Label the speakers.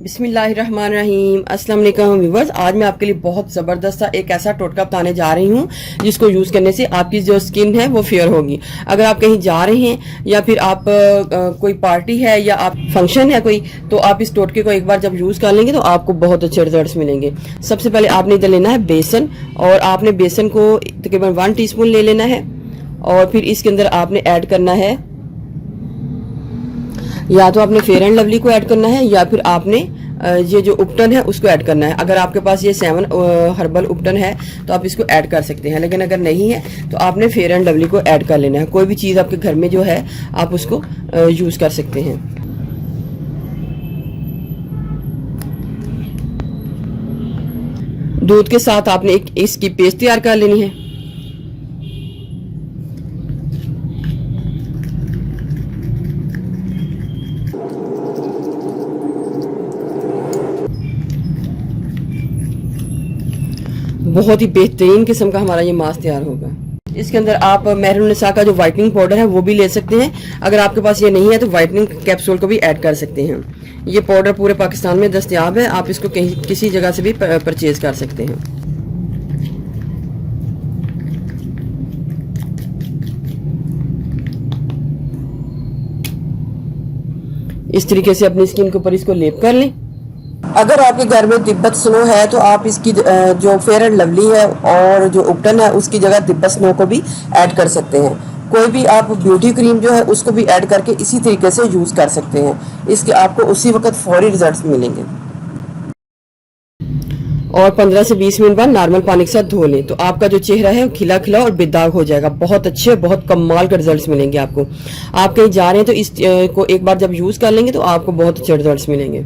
Speaker 1: बिस्मिल्लाहिर्रहमानिर्रहीम। अस्सलाम वालेकुम व्यूअर्स। आज मैं आपके लिए बहुत ज़बरदस्त सा एक ऐसा टोटका बताने जा रही हूँ जिसको यूज़ करने से आपकी जो स्किन है वो फेयर होगी। अगर आप कहीं जा रहे हैं या फिर आप कोई पार्टी है या आप फंक्शन है कोई, तो आप इस टोटके को एक बार जब यूज़ कर लेंगे तो आपको बहुत अच्छे रिजल्ट मिलेंगे। सबसे पहले आपने इधर लेना है बेसन, और आपने बेसन को तकरीबन 1 टीस्पून ले लेना है, और फिर इसके अंदर आपने ऐड करना है, या तो आपने फेयर एंड लवली को ऐड करना है या फिर आपने ये जो उपटन है उसको ऐड करना है। अगर आपके पास ये 7 हर्बल उपटन है तो आप इसको ऐड कर सकते हैं, लेकिन अगर नहीं है तो आपने फेयर एंड लवली को ऐड कर लेना है। कोई भी चीज़ आपके घर में जो है आप उसको यूज़ कर सकते हैं। दूध के साथ आपने एक इसकी पेस्ट तैयार कर लेनी है। बहुत ही बेहतरीन किस्म का हमारा ये मास्क तैयार होगा। इसके अंदर आप मेहरून निसा का जो वाइटनिंग पाउडर है वो भी ले सकते हैं। अगर आपके पास ये नहीं है तो वाइटनिंग कैप्सूल को भी ऐड कर सकते हैं। ये पाउडर पूरे पाकिस्तान में दस्तयाब है, आप इसको कहीं किसी जगह से भी परचेज कर सकते हैं। इस तरीके से अपनी स्किन के ऊपर इसको लेप कर लें। अगर आपके घर में तिब्बत स्नो है तो आप इसकी जो फेयर एंड लवली है और जो उपटन है उसकी जगह तिब्बत स्नो को भी ऐड कर सकते हैं। कोई भी आप ब्यूटी क्रीम जो है उसको भी ऐड करके इसी तरीके से यूज़ कर सकते हैं। इसके आपको उसी वक्त फौरी रिजल्ट्स मिलेंगे। और 15 से 20 मिनट बाद नॉर्मल पानी के साथ धो लें तो आपका जो चेहरा है वो खिला खिला और बेदाग हो जाएगा। बहुत अच्छे, बहुत कमाल के रिजल्ट्स मिलेंगे आपको। आप कहीं जा रहे हैं तो इस को एक बार जब यूज़ कर लेंगे तो आपको बहुत अच्छे रिजल्ट्स मिलेंगे।